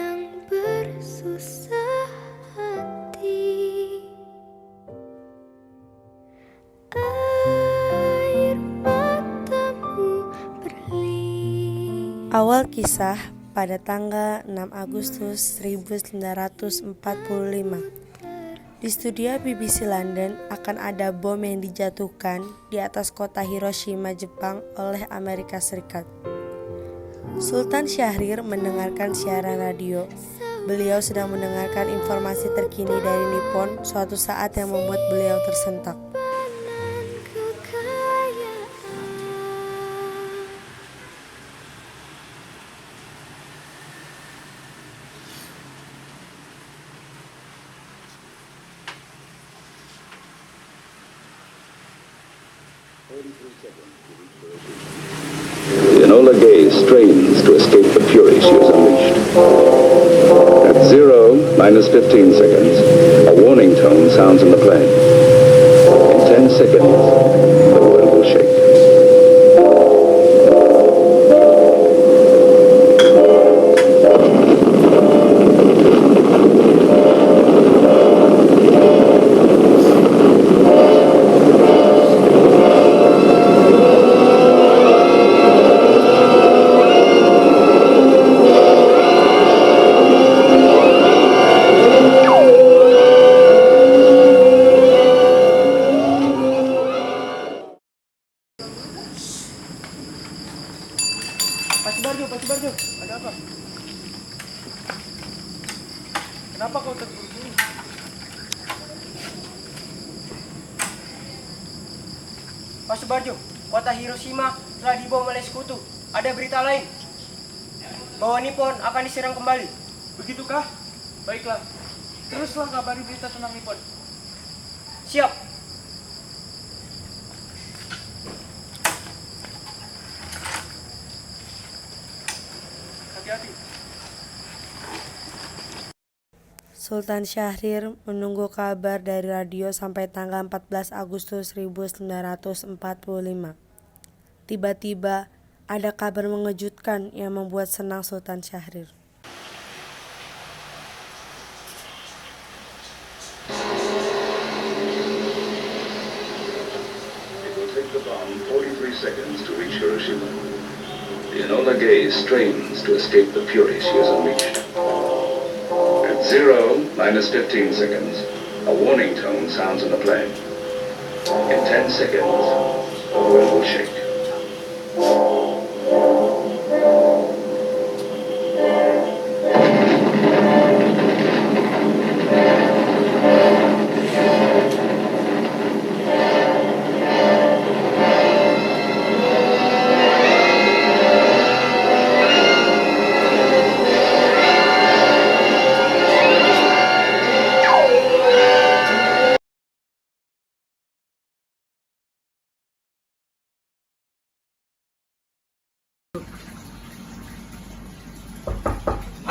sedang bersusah hati. Air matamu berlin. Awal kisah pada tanggal 6 Agustus 1945. Di studio BBC London akan ada bom yang dijatuhkan di atas kota Hiroshima, Jepang oleh Amerika Serikat. Sultan Syahrir mendengarkan siaran radio. Beliau sedang mendengarkan informasi terkini dari Nippon, suatu saat yang membuat beliau tersentak. Enola Gay strains to escape the fury she has unleashed. At 0, -15 seconds, a warning tone sounds in the plane. In 10 seconds, the world will shake. Pak Subarjo, ada apa? Kenapa kau terburu-buru? Pak Subarjo, kota Hiroshima telah dibom oleh sekutu. Ada berita lain bahwa Nippon akan diserang kembali. Begitukah? Baiklah, teruslah kabari berita tentang Nippon. Siap. Hati-hati. Sultan Syahrir menunggu kabar dari radio sampai tanggal 14 Agustus 1945. Tiba-tiba ada kabar mengejutkan yang membuat senang Sultan Syahrir. It will take the bomb 43 seconds to reach Hiroshima. Enola Gay strains to escape the fury she has unleashed. At 0, -15 seconds, a warning tone sounds in the plane. In 10 seconds, the world will shake.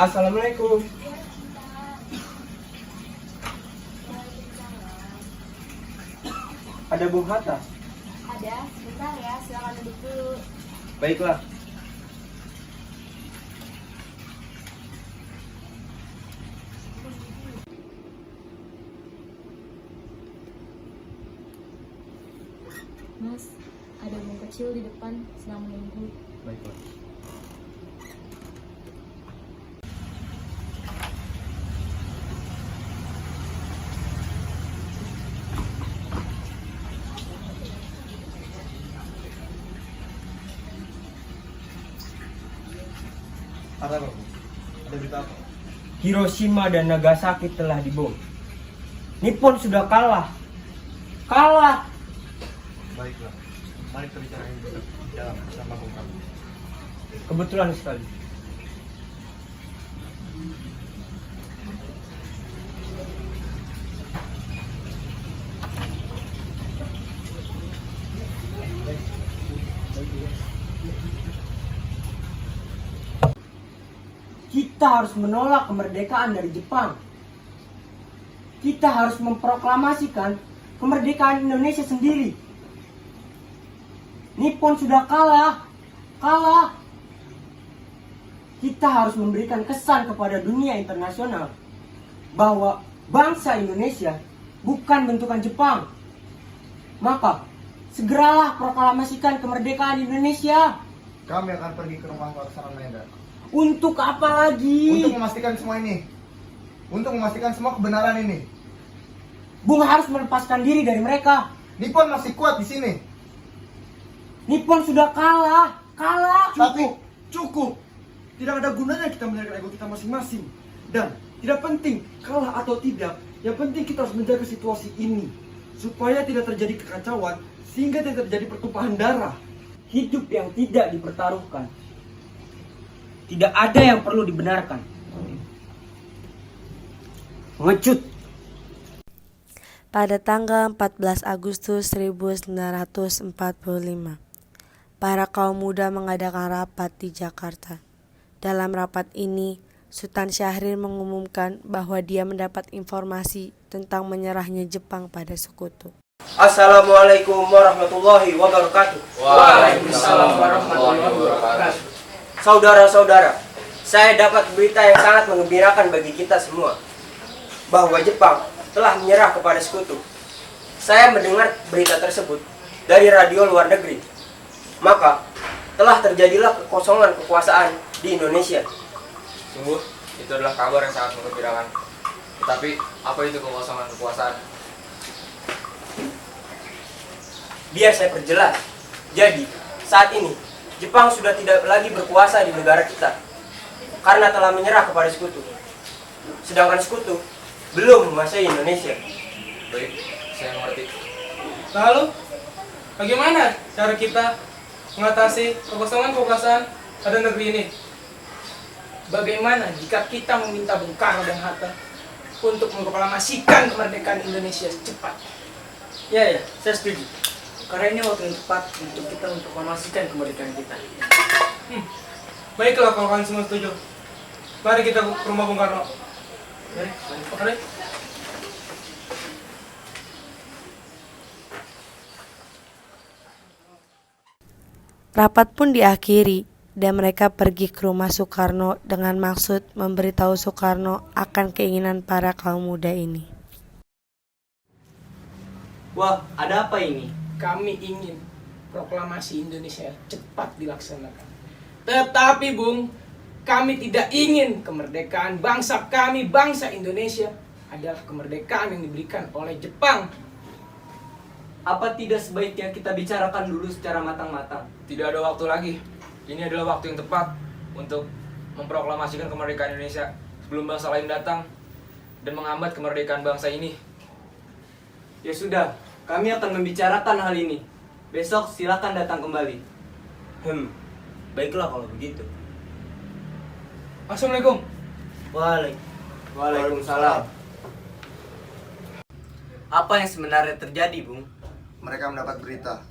Assalamualaikum. Ada Bung Hatta? Ada, sebentar ya, silakan duduk dulu. Baiklah. Mas, ada bung kecil di depan sedang menunggu. Baiklah. Ada apa? Ada berita apa? Hiroshima dan Nagasaki telah dibom. Nippon sudah kalah. Kalah. Baiklah. Mari kita bicara di dalam bersama kamu. Kebetulan sekali. Kita harus menolak kemerdekaan dari Jepang. Kita harus memproklamasikan kemerdekaan Indonesia sendiri. Nippon sudah kalah. Kalah. kita harus memberikan kesan kepada dunia internasional bahwa bangsa Indonesia bukan bentukan Jepang. Maka, segeralah proklamasikan kemerdekaan Indonesia. Kami akan pergi ke rumah Laksamana Medan. Untuk apa lagi? Untuk memastikan semua ini. Untuk memastikan semua kebenaran ini. Bung harus melepaskan diri dari mereka. Nippon masih kuat di sini. Nippon sudah kalah. Kalah. Tapi Cukup. Tidak ada gunanya kita menjaga ego kita masing-masing. Dan tidak penting kalah atau tidak. Yang penting kita harus menjaga situasi ini. Supaya tidak terjadi kekacauan. Sehingga tidak terjadi pertumpahan darah. Hidup yang tidak dipertaruhkan. Tidak ada yang perlu dibenarkan. Ngecut. Pada tanggal 14 Agustus 1945, para kaum muda mengadakan rapat di Jakarta. Dalam rapat ini, Sultan Syahrir mengumumkan bahwa dia mendapat informasi tentang menyerahnya Jepang pada sekutu. Assalamualaikum warahmatullahi wabarakatuh. Waalaikumsalam warahmatullahi wabarakatuh. Saudara-saudara, saya dapat berita yang sangat menggembirakan bagi kita semua, bahwa Jepang telah menyerah kepada sekutu. Saya mendengar berita tersebut dari radio luar negeri. Maka, telah terjadilah kekosongan kekuasaan di Indonesia. Sungguh, itu adalah kabar yang sangat menggembirakan. Tetapi, apa itu kekosongan kekuasaan? Biar saya perjelas. Jadi, saat ini, Jepang sudah tidak lagi berkuasa di negara kita. Karena telah menyerah kepada sekutu. Sedangkan sekutu belum menguasai Indonesia. Baik, saya mengerti. Lalu, bagaimana cara kita mengatasi kekosongan kekuasaan pada negeri ini? Bagaimana jika kita meminta Bung Karno dan Hatta untuk mengproklamasikan kemerdekaan Indonesia cepat? Ya, saya setuju. Karena ini waktu yang tepat untuk kita memproklamasikan kemerdekaan kita. Baiklah kalau kalian semua setuju. Mari kita ke rumah Bung Karno. Mari. Rapat pun diakhiri dan mereka pergi ke rumah Soekarno dengan maksud memberitahu Soekarno akan keinginan para kaum muda ini. Wah, ada apa ini? Kami ingin proklamasi Indonesia cepat dilaksanakan. Tetapi Bung, kami tidak ingin kemerdekaan bangsa kami, bangsa Indonesia adalah kemerdekaan yang diberikan oleh Jepang. Apa tidak sebaiknya kita bicarakan dulu secara matang-matang? Tidak ada waktu lagi. Ini adalah waktu yang tepat untuk memproklamasikan kemerdekaan Indonesia sebelum bangsa lain datang dan menghambat kemerdekaan bangsa ini. Ya sudah, kami akan membicarakan hal ini. Besok silakan datang kembali. Baiklah kalau begitu. Assalamualaikum. Waalaikumsalam. Apa yang sebenarnya terjadi, Bung? Mereka mendapat berita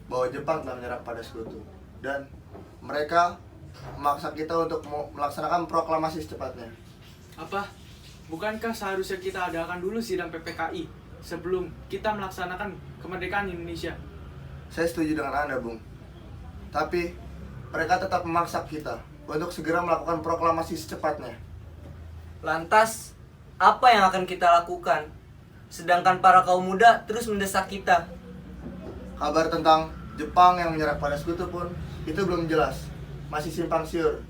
bahwa Jepang telah menyerah pada sekutu. Dan mereka memaksa kita untuk melaksanakan proklamasi secepatnya. Apa? Bukankah seharusnya kita adakan dulu sidang PPKI sebelum kita melaksanakan kemerdekaan Indonesia? Saya setuju dengan Anda, Bung. Tapi mereka tetap memaksa kita untuk segera melakukan proklamasi secepatnya. Lantas, apa yang akan kita lakukan? Sedangkan para kaum muda terus mendesak kita. Kabar tentang Jepang yang menyerah pada sekutu pun itu belum jelas, masih simpang siur.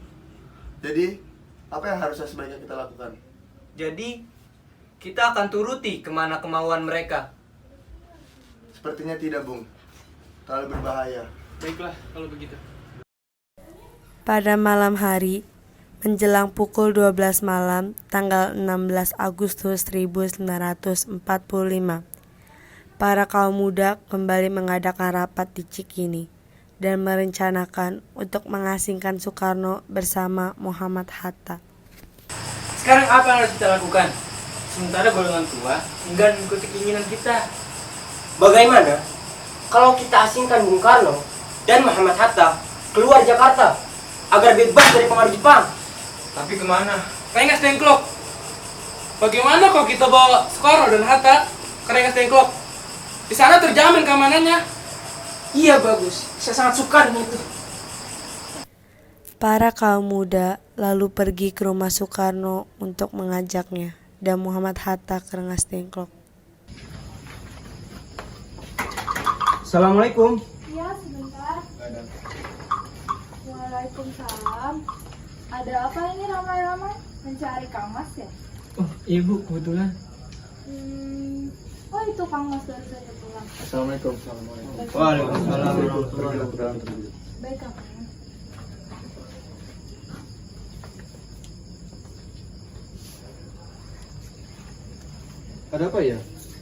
Jadi, apa yang harusnya sebaiknya kita lakukan? Jadi, kita akan turuti kemana kemauan mereka. Sepertinya tidak, Bung. Terlalu berbahaya. Baiklah kalau begitu. Pada malam hari, menjelang pukul 12 malam, tanggal 16 Agustus 1945, para kaum muda kembali mengadakan rapat di Cikini dan merencanakan untuk mengasingkan Soekarno bersama Muhammad Hatta. Sekarang apa yang harus kita lakukan? Sementara golongan tua enggan mengikuti keinginan kita. Bagaimana kalau kita asingkan Bung Karno dan Muhammad Hatta keluar Jakarta agar bebas dari pengaruh Jepang? Tapi kemana? Rengas Dengklok. Bagaimana kalau kita bawa Soekarno dan Hatta ke Rengas Dengklok? Di sana terjamin keamanannya. Iya bagus, saya sangat suka dengan itu. Para kaum muda lalu pergi ke rumah Soekarno untuk mengajaknya dan Muhammad Hatta ke Rengas Dengklok. Assalamualaikum. Ya, sebentar. Waalaikumsalam. Ada apa ini ramai-ramai? Mencari Kang Mas ya? Oh iya Bu, kebetulan. Oh itu Kang Mas baru saja pulang. Assalamualaikum. Waalaikumsalam warahmatullahi wabarakatuh. Baik Kang Mas. Ada apa ya?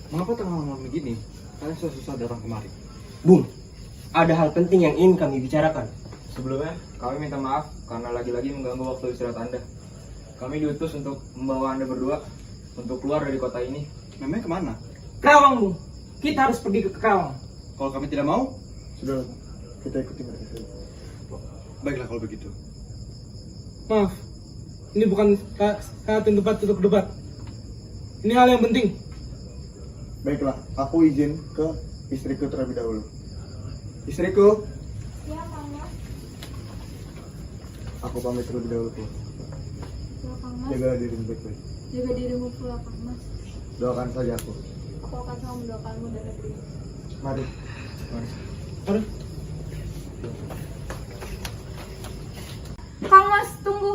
Mengapa tengah malam begini? Kalian susah datang kemari. Bung, ada hal penting yang ingin kami bicarakan. Sebelumnya, kami minta maaf karena lagi-lagi mengganggu waktu istirahat Anda. Kami diutus untuk membawa Anda berdua untuk keluar dari kota ini. Memangnya kemana? Kerawang, Bung. Kita harus pergi ke Kerawang. Kalau kami tidak mau, Sudah, kita ikuti mereka. baiklah kalau begitu. Maaf, ini bukan saat yang tepat untuk debat. Ini hal yang penting. Baiklah, aku izin ke istriku terlebih dahulu. Istriku, Ya Kang Mas. aku pamit terlebih dahulu. Ya Kang Mas. Jagalah dirimu baik-baik. Jaga dirimu pula Kang Mas. Doakan saja aku. Aku akan selalu mendoakanmu dan negerimu. Mari. Aduh. Kang Mas, tunggu.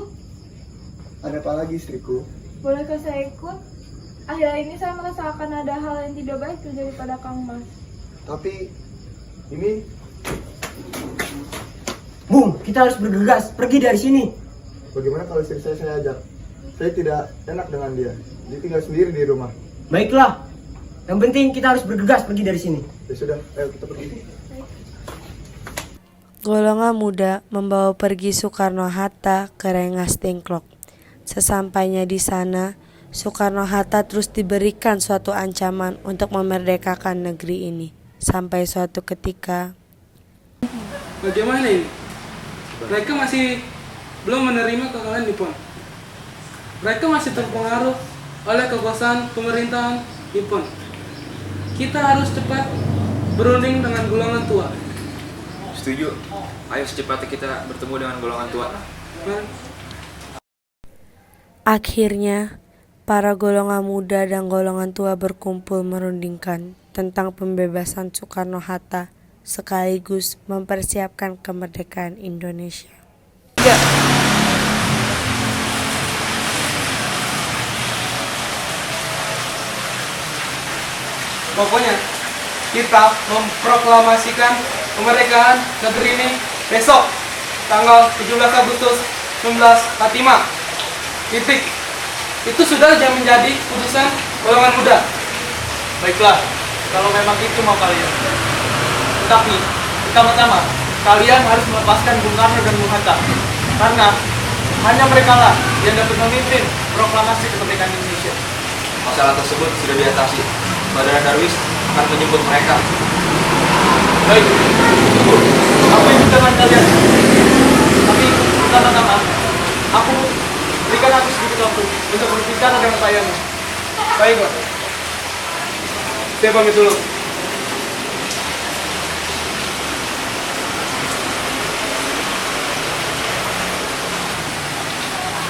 Ada apa lagi istriku? Bolehkah saya ikut? Akhir ini saya merasakan ada hal yang tidak baik terjadi pada Kang Mas. Tapi ini Bung, kita harus bergegas pergi dari sini. bagaimana kalau istri saya ajak? Saya tidak enak dengan dia. Dia tinggal sendiri di rumah. Baiklah, yang penting kita harus bergegas pergi dari sini. Ya sudah, ayo kita pergi. Golongan muda membawa pergi Soekarno-Hatta ke Rengas Dengklok. Sesampainya di sana, Soekarno-Hatta terus diberikan suatu ancaman untuk memerdekakan negeri ini. Sampai suatu ketika, Bagaimana ini? Mereka masih belum menerima kekalahan Nippon. Mereka masih terpengaruh oleh kekuasaan pemerintahan Nippon. Kita harus cepat berunding dengan golongan tua. Setuju. Ayo secepatnya kita bertemu dengan golongan tua. Mari. akhirnya para golongan muda dan golongan tua berkumpul merundingkan tentang pembebasan Soekarno-Hatta sekaligus mempersiapkan kemerdekaan Indonesia. Pokoknya kita memproklamasikan kemerdekaan negeri ini besok tanggal 17 Agustus 1945. Titik. Itu sudah menjadi putusan golongan muda. Baiklah, kalau memang itu mau kalian. Tetapi pertama-tama kalian harus melepaskan Bung Karno dan Bung Hatta, karena hanya mereka lah yang dapat memimpin proklamasi kemerdekaan Indonesia. Masalah tersebut sudah diatasi. Saudara Darwis akan menjemput mereka. Baik, aku ikut dengan kalian. Tapi pertama-tama aku berikan aku sedikit waktu untuk berbicara dengan kalian. Baiklah. Saya pamit dulu.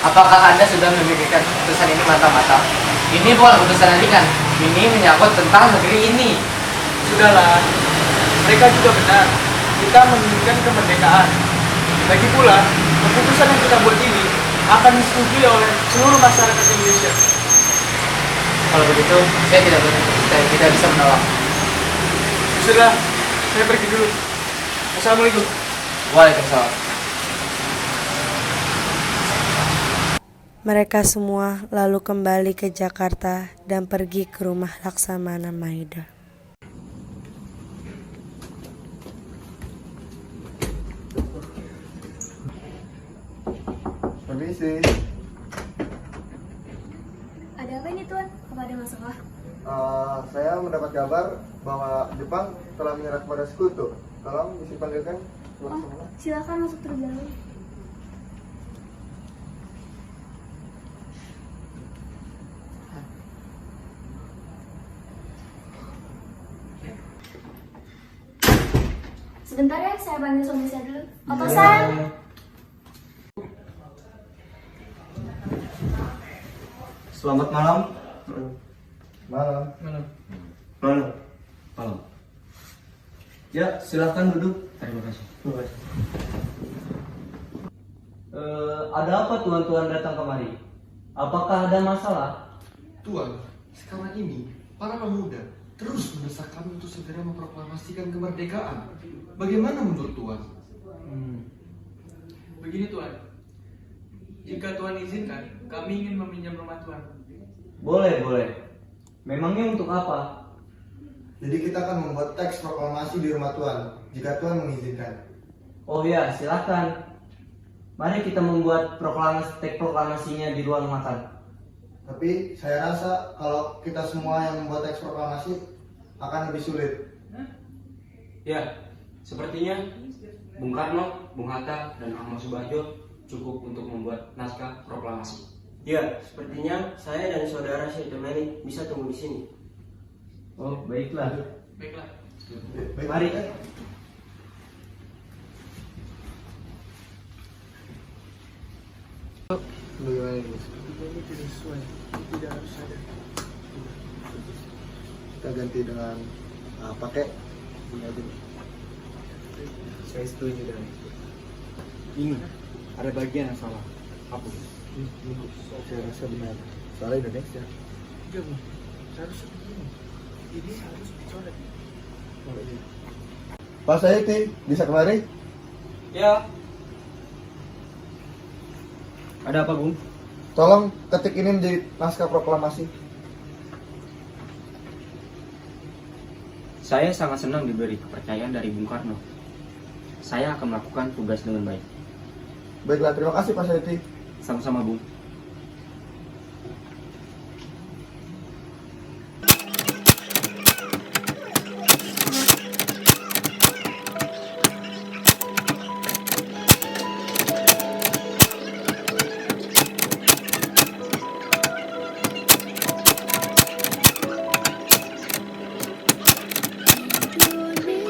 Apakah Anda sudah memikirkan keputusan ini matang-matang? Ini bukan keputusan ringan. Ini menyangkut tentang negeri ini. Sudahlah, mereka juga benar. Kita menginginkan kemerdekaan. Lagi pula, keputusan yang kita buat ini akan disetujui oleh seluruh masyarakat Indonesia. Kalau begitu, saya tidak bisa menolak. Sudah, saya pergi dulu. Assalamualaikum. Waalaikumsalam. Mereka semua lalu kembali ke Jakarta dan pergi ke rumah Laksamana Maeda. Permisi. Ada apa ini Tuan? Apa ada masalah? Saya mendapat kabar bahwa Jepang telah menyerah kepada sekutu. Tolong bisa panggilkan. Silakan masuk terlebih dahulu. Sebentar ya, saya panggil suami saya dulu. Otosan. Selamat malam. Malam. Malam. Ya, silakan duduk. Terima kasih. Ada apa tuan-tuan datang kemari? Apakah ada masalah? Tuan, sekarang ini para pemuda terus mendesak kami untuk segera memproklamasikan kemerdekaan. Bagaimana menurut Tuan? Begini Tuan, jika Tuan izinkan, kami ingin meminjam rumah Tuan. Boleh. Memangnya untuk apa? Jadi kita akan membuat teks proklamasi di rumah Tuan, jika Tuan mengizinkan. Oh ya, silakan. Mari kita membuat teks proklamasinya di ruang makan. Tapi saya rasa kalau kita semua yang membuat teks proklamasi akan lebih sulit. Ya, sepertinya Bung Karno, Bung Hatta, dan Ahmad Subarjo cukup untuk membuat naskah proklamasi. Ya, sepertinya saya dan saudara Syed Dominic bisa tunggu di sini. Oh, baiklah. Baiklah. Mari. Kita ganti dengan pakai ini aja. Saya setuju dengan itu. Ini ada bagian yang salah. Apa? Saya rasa benar. Soalnya Indonesia. Iya Bu, seharusnya begini. Ini harus dicoret. Pak Sayati, bisa kemari? Ya. Ada apa, Bung? Tolong ketik ini menjadi naskah proklamasi. Saya sangat senang diberi kepercayaan dari Bung Karno. Saya akan melakukan tugas dengan baik. Baiklah, terima kasih Pak Sayati. Sama-sama, Bung.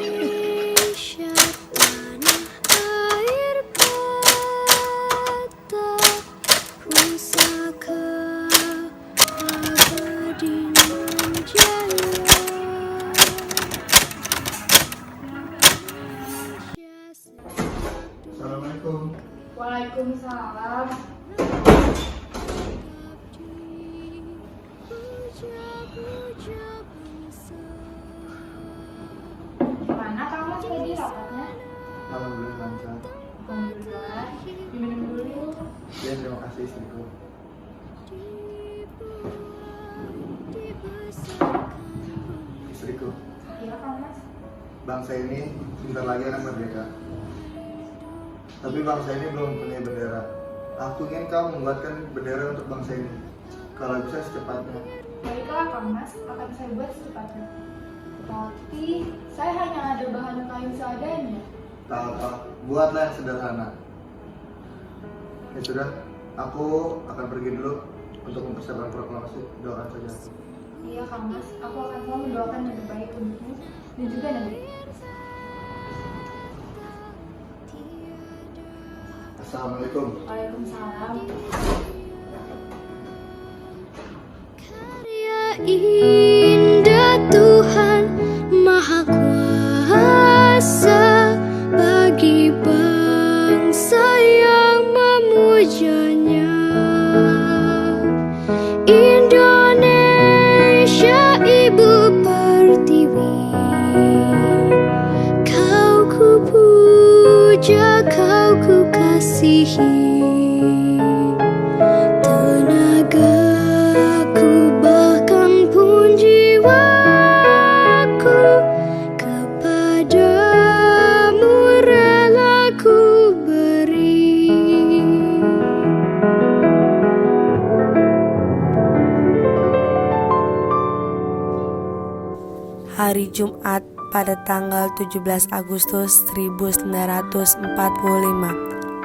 Indonesia tanah air beta pusaka abadi menjaya. Assalamualaikum. Waalaikumsalam. Gimana kamu tadi rapatnya? Alhamdulillah lancar. Alhamdulillah. Diminum dulu. Ya, terima kasih istriku. Istriku, Iya Kang Mas. bangsa ini sebentar lagi akan merdeka. Tapi bangsa ini belum punya bendera. Aku ingin kamu membuatkan bendera untuk bangsa ini. Kalau bisa secepatnya. Baiklah Kang Mas, akan saya buat secepatnya. Tapi saya hanya ada bahan kayu seadanya. Tak apa, buatlah yang sederhana. Ya sudah, aku akan pergi dulu untuk mempersiapkan proklamasi. Doakan saja. Iya Kang Mas, aku akan selalu mendoakan yang terbaik untukmu dan juga negeri. Assalamualaikum. Waalaikumsalam. Karya indah Tuhan Maha Kuasa bagi bangsa yang memujanya. Indonesia Ibu Pertiwi, kau ku puja, kau ku kasihi. Tenagaku bahkan pun jiwaku kepadamu rela ku beri. Hari Jumat pada tanggal 17 Agustus 1945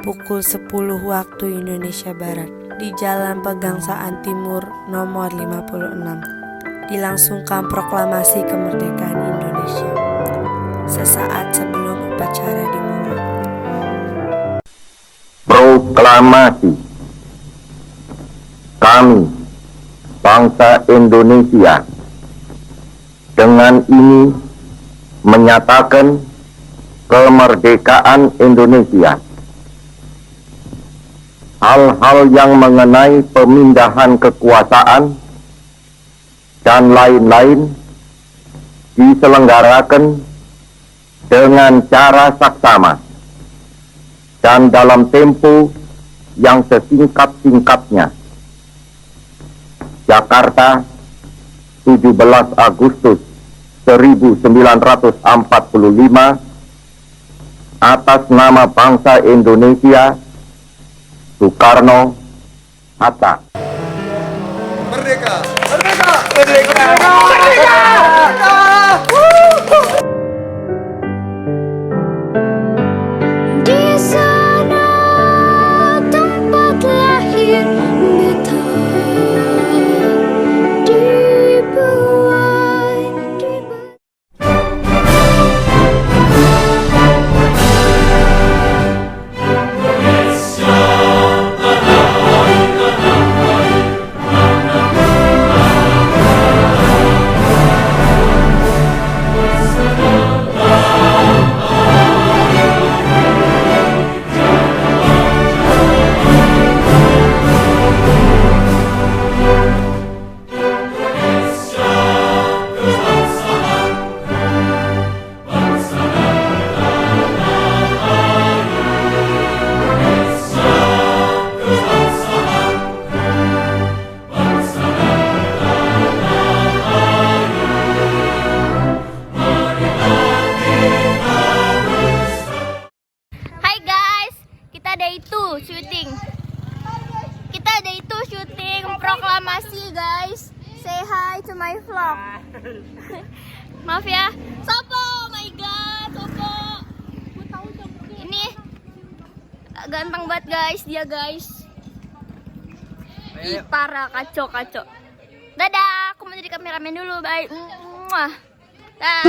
pukul 10 waktu Indonesia Barat di Jalan Pegangsaan Timur nomor 56 dilangsungkan proklamasi kemerdekaan Indonesia. Sesaat sebelum upacara dimulai. Proklamasi. Kami, bangsa Indonesia dengan ini menyatakan kemerdekaan Indonesia. Hal-hal yang mengenai pemindahan kekuasaan dan lain-lain diselenggarakan dengan cara saksama dan dalam tempo yang sesingkat-singkatnya. Jakarta, 17 Agustus 1945, atas nama bangsa Indonesia, Soekarno Hatta. Merdeka! Merdeka! Merdeka! Merdeka! Di sana tempat lahir beta dibuai proklamasi, guys. Say hi to my vlog. Maaf ya. Sopo, oh my god, Sopo. Ini ganteng banget guys, dia guys. Ih, parah, kacau. Dadah, aku mau jadi kameramen dulu, bye. Dah.